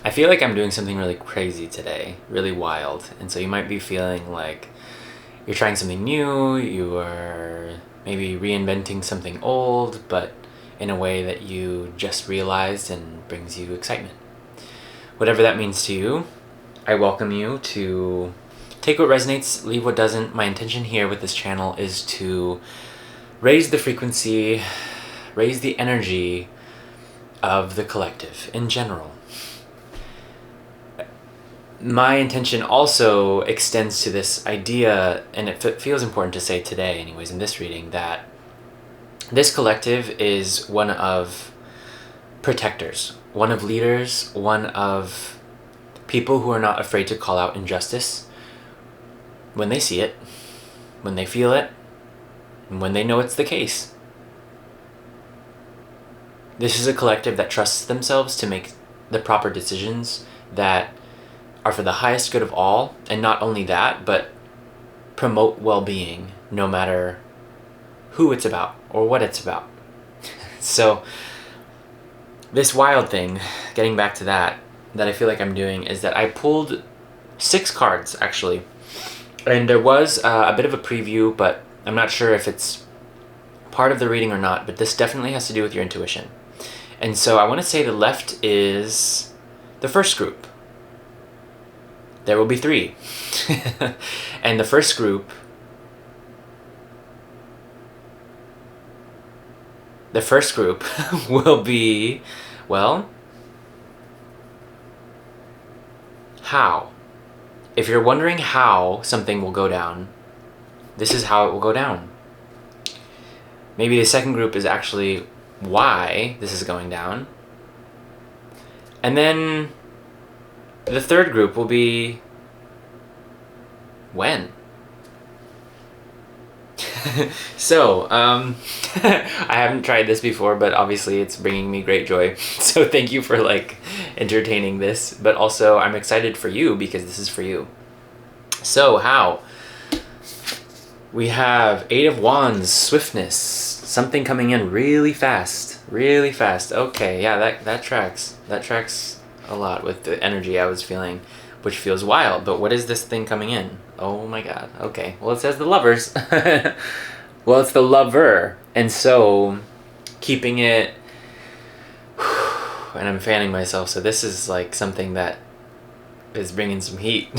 I feel like I'm doing something really crazy today, really wild. And so you might be feeling like you're trying something new, you are maybe reinventing something old, but in a way that you just realized and brings you excitement. Whatever that means to you, I welcome you to take what resonates, leave what doesn't. My intention here with this channel is to raise the frequency, raise the energy of the collective in general. My intention also extends to this idea, and it feels important to say today anyways in this reading, that this collective is one of protectors, one of leaders, one of people who are not afraid to call out injustice when they see it, when they feel it, and when they know it's the case. This is a collective that trusts themselves to make the proper decisions that are for the highest good of all, and not only that, but promote well-being no matter who it's about or what it's about. So this wild thing, getting back to that I feel like I'm doing is that I pulled 6 cards actually, and there was a bit of a preview, but I'm not sure if it's part of the reading or not, but this definitely has to do with your intuition. And so I want to say the left is the first group. There will be 3. And the first group will be, well, how. If you're wondering how something will go down, this is how it will go down. Maybe the second group is actually why this is going down. And then the third group will be when. So, I haven't tried this before, but obviously it's bringing me great joy. So thank you for entertaining this, but also I'm excited for you because this is for you. So how? We have 8 of Wands, swiftness, something coming in really fast, really fast. Okay, yeah, that tracks. That tracks a lot with the energy I was feeling, which feels wild. But what is this thing coming in? Oh my god. Okay, well, it says the lovers. Well, it's the lover. And so keeping it, and I'm fanning myself, so this is something that is bringing some heat.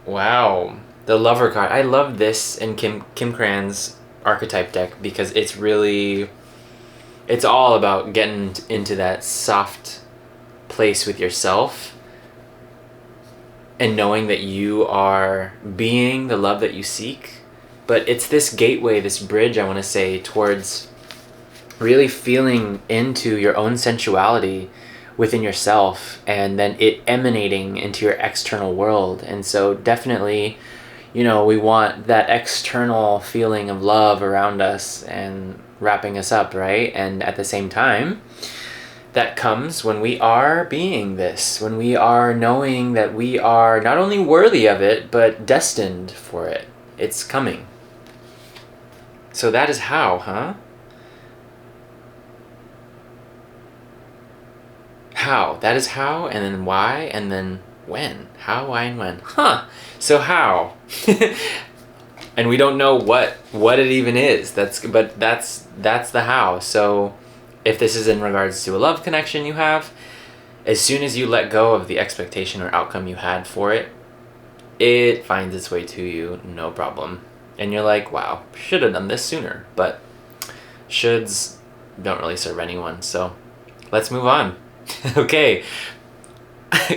Wow, the lover card. I love this in Kim Cran's archetype deck because it's all about getting into that soft place with yourself and knowing that you are being the love that you seek. But it's this gateway, this bridge, I want to say, towards really feeling into your own sensuality within yourself and then it emanating into your external world. And so definitely, we want that external feeling of love around us and wrapping us up, right? And at the same time, that comes when we are being this, when we are knowing that we are not only worthy of it, but destined for it. It's coming. So that is how, huh? How. That is how, and then why, and then when. How, why, and when. Huh. So how? And we don't know what it even is. That's the how. So if this is in regards to a love connection you have, as soon as you let go of the expectation or outcome you had for it, it finds its way to you, no problem. And you're like, wow, should have done this sooner. But shoulds don't really serve anyone. So let's move on. Okay.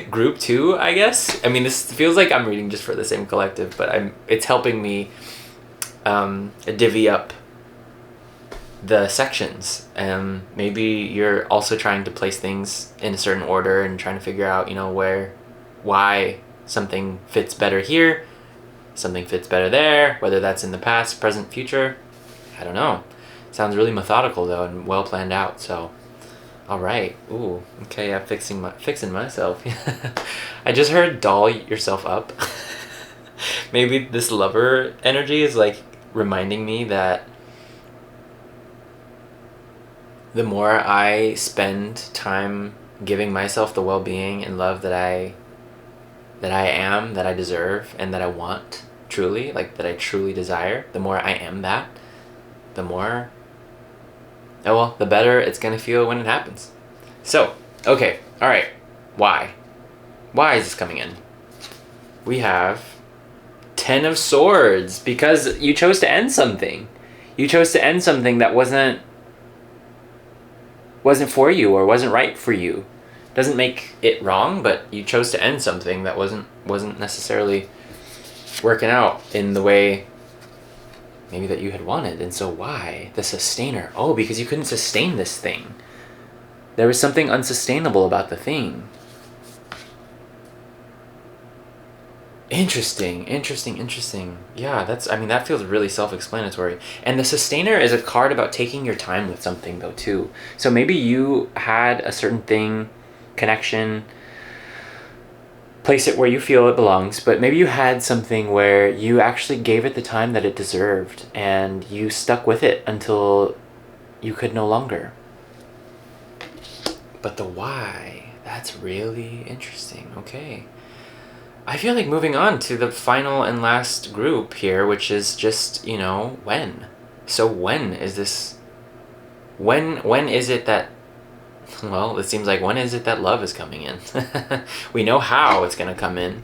Group 2, I guess. I mean, this feels like I'm reading just for the same collective, but it's helping me divvy up the sections. Maybe you're also trying to place things in a certain order and trying to figure out, why something fits better here, something fits better there, whether that's in the past, present, future. I don't know. Sounds really methodical though and well planned out. So, all right. Ooh. Okay. I'm fixing myself. I just heard doll yourself up. Maybe this lover energy is reminding me that the more I spend time giving myself the well-being and love that I am, that I deserve, and that I want truly, like that I truly desire, the more I am that, the more, oh well, the better it's gonna feel when it happens. So, okay, all right, why? Why is this coming in? We have 10 of Swords, because you chose to end something. You chose to end something that wasn't for you or wasn't right for you. Doesn't make it wrong, but you chose to end something that wasn't necessarily working out in the way maybe that you had wanted. And so why? The sustainer. Oh, because you couldn't sustain this thing. There was something unsustainable about the thing. Interesting. Yeah, that feels really self-explanatory. And the sustainer is a card about taking your time with something though too. So maybe you had a certain thing, connection, place it where you feel it belongs, but maybe you had something where you actually gave it the time that it deserved and you stuck with it until you could no longer. But the why, that's really interesting. Okay. I feel like moving on to the final and last group here, which is just, when. So when is this, when is it that, well, it seems like when is it that love is coming in? We know how it's going to come in.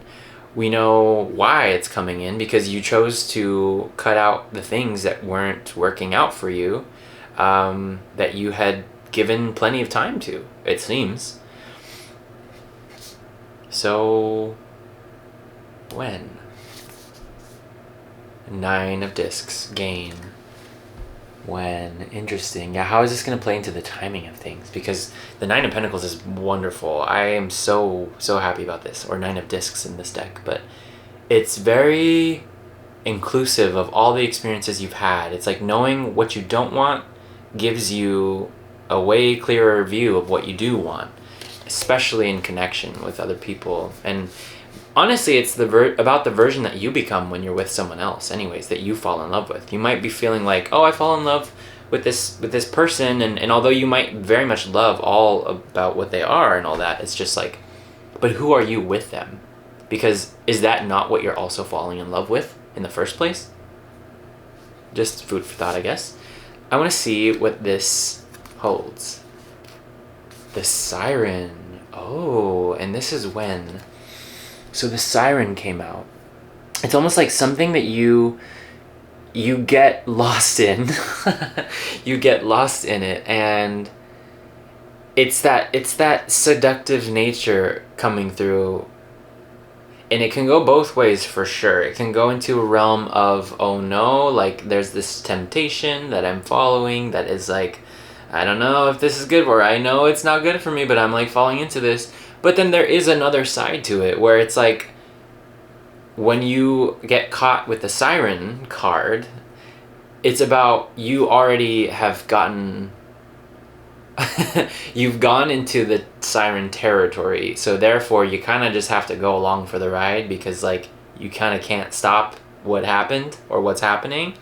We know why it's coming in, because you chose to cut out the things that weren't working out for you, that you had given plenty of time to, it seems. So when? 9 of Discs, gain. When? Interesting. Yeah, how is this going to play into the timing of things? Because the 9 of Pentacles is wonderful. I am so happy about this. Or 9 of Discs in this deck. But it's very inclusive of all the experiences you've had. It's like knowing what you don't want gives you a way clearer view of what you do want. Especially in connection with other people. And honestly, it's about the version that you become when you're with someone else anyways, that you fall in love with. You might be feeling like, oh, I fall in love with this person, and although you might very much love all about what they are and all that, it's just like, but who are you with them? Because is that not what you're also falling in love with in the first place? Just food for thought, I guess. I want to see what this holds. The Siren. Oh, and this is when. So the Siren came out. It's almost like something that you get lost in. You get lost in it, and it's that seductive nature coming through. And it can go both ways for sure. It can go into a realm of, oh no, like there's this temptation that I'm following that is like, I don't know if this is good, or I know it's not good for me, but I'm like falling into this. But then there is another side to it where it's like, when you get caught with the Siren card, it's about you already have gotten, you've gone into the Siren territory. So therefore you kind of just have to go along for the ride, because like you kind of can't stop what happened or what's happening.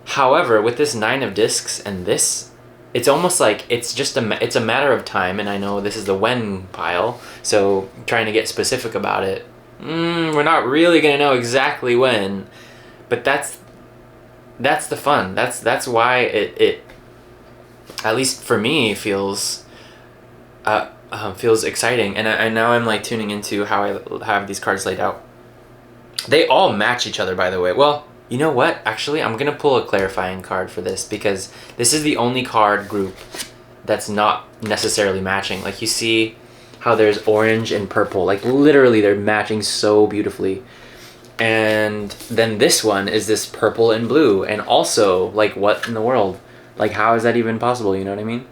However, with this 9 of Discs and this, it's almost like it's a matter of time, and I know this is the when pile, so trying to get specific about it, we're not really gonna know exactly when, but that's the fun. That's why it at least for me feels exciting, and now I'm like tuning into how I have these cards laid out. They all match each other, by the way. Well, you know what? Actually, I'm going to pull a clarifying card for this, because this is the only card group that's not necessarily matching. Like, you see how there's orange and purple. Like, literally, they're matching so beautifully. And then this one is this purple and blue. And also, like, what in the world? Like, how is that even possible? You know what I mean?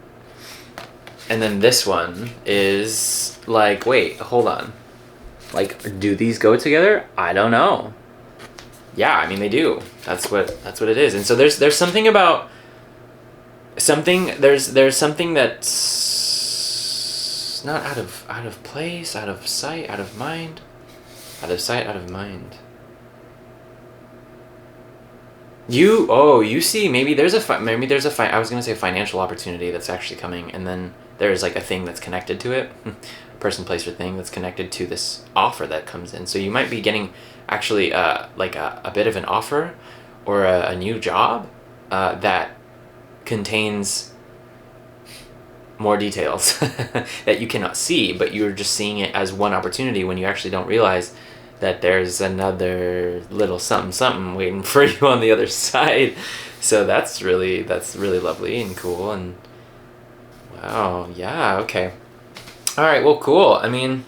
And then this one is like, wait, hold on. Like, do these go together? I don't know. Yeah, I mean they do. That's what it is. And so there's something about something there's something that's not out of place, out of sight, out of mind. Out of sight, out of mind. You see, maybe there's a I was going to say financial opportunity that's actually coming, and then there's like a thing that's connected to it, person, place, or thing that's connected to this offer that comes in. So you might be getting actually like a bit of an offer or a new job that contains more details that you cannot see, but you're just seeing it as one opportunity when you actually don't realize that there's another little something something waiting for you on the other side. So that's really lovely and cool. And wow, yeah, okay. All right, well, cool. I mean,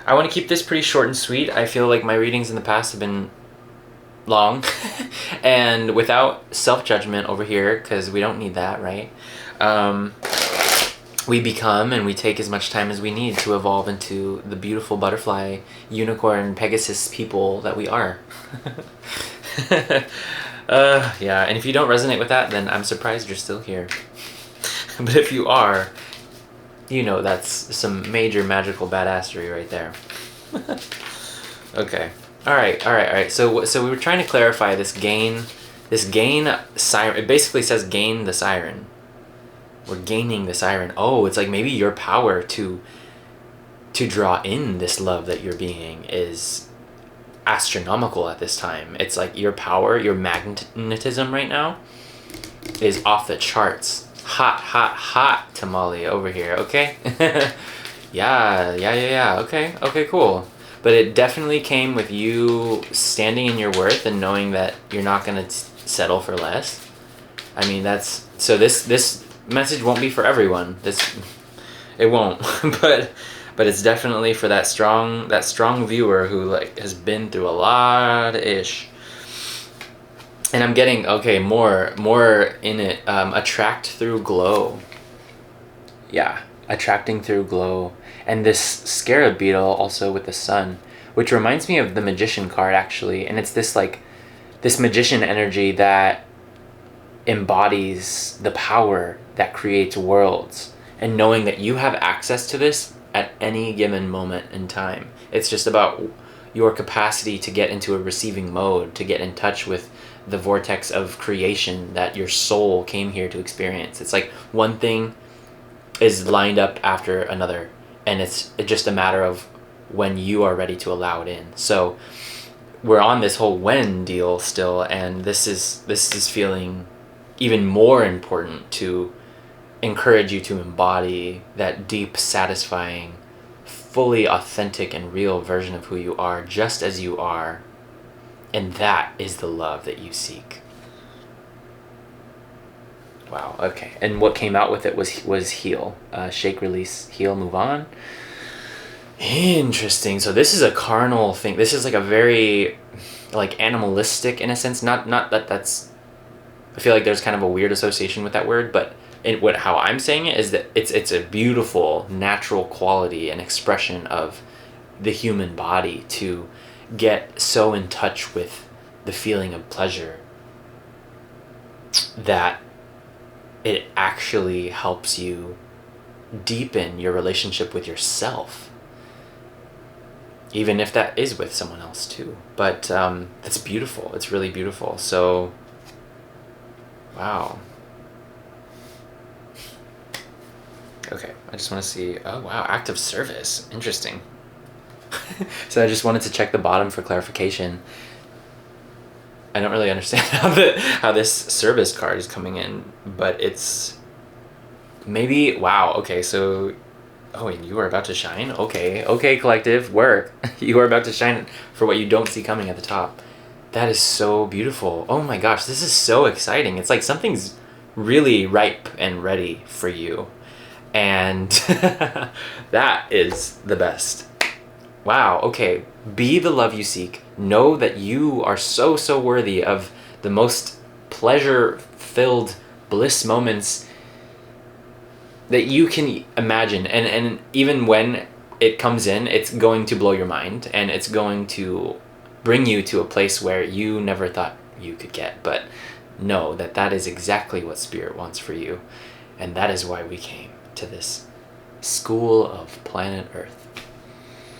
I want to keep this pretty short and sweet. I feel like my readings in the past have been long and without self-judgment over here, because we don't need that, right? We become and we take as much time as we need to evolve into the beautiful butterfly, unicorn, Pegasus people that we are. Yeah, and if you don't resonate with that, then I'm surprised you're still here. But if you are, you know that's some major magical badassery right there. Okay. All right. So we were trying to clarify this gain siren. It basically says gain the siren. We're gaining the siren. Oh, it's like maybe your power to draw in this love that you're being is astronomical at this time. It's like your power, your magnetism right now is off the charts. Hot tamale over here, okay? Yeah. Okay, cool. But it definitely came with you standing in your worth and knowing that you're not going to settle for less. I mean, that's... So this message won't be for everyone. It won't. but it's definitely for that strong viewer who like has been through a lot of ish. And I'm getting, okay, more in it. Attract through glow. Yeah, attracting through glow. And this scarab beetle also with the sun, which reminds me of the magician card actually. And it's this magician energy that embodies the power that creates worlds. And knowing that you have access to this at any given moment in time. It's just about your capacity to get into a receiving mode, to get in touch with the vortex of creation that your soul came here to experience. It's like one thing is lined up after another, and it's just a matter of when you are ready to allow it in. So we're on this whole when deal still, and this is feeling even more important to encourage you to embody that deep, satisfying, fully authentic and real version of who you are, just as you are. And that is the love that you seek. Wow, okay. And what came out with it was heal. Shake, release, heal, move on. Interesting. So this is a carnal thing. This is like a very like animalistic in a sense. Not that that's... I feel like there's kind of a weird association with that word, but how I'm saying it is that it's a beautiful natural quality and expression of the human body to get so in touch with the feeling of pleasure that it actually helps you deepen your relationship with yourself, even if that is with someone else too. But it's beautiful. It's really beautiful. So wow. Okay, I just want to see... Oh wow, act of service. Interesting. So I just wanted to check the bottom for clarification. I don't really understand how this service card is coming in, but it's maybe... Wow, okay, so... Oh, and you are about to shine? Okay, collective, work. You are about to shine for what you don't see coming at the top. That is so beautiful. Oh my gosh, this is so exciting. It's like something's really ripe and ready for you. And that is the best. Wow, okay. Be the love you seek. Know that you are so worthy of the most pleasure-filled bliss moments that you can imagine. And even when it comes in, it's going to blow your mind, and it's going to bring you to a place where you never thought you could get. But know that that is exactly what Spirit wants for you. And that is why we came to this school of planet Earth.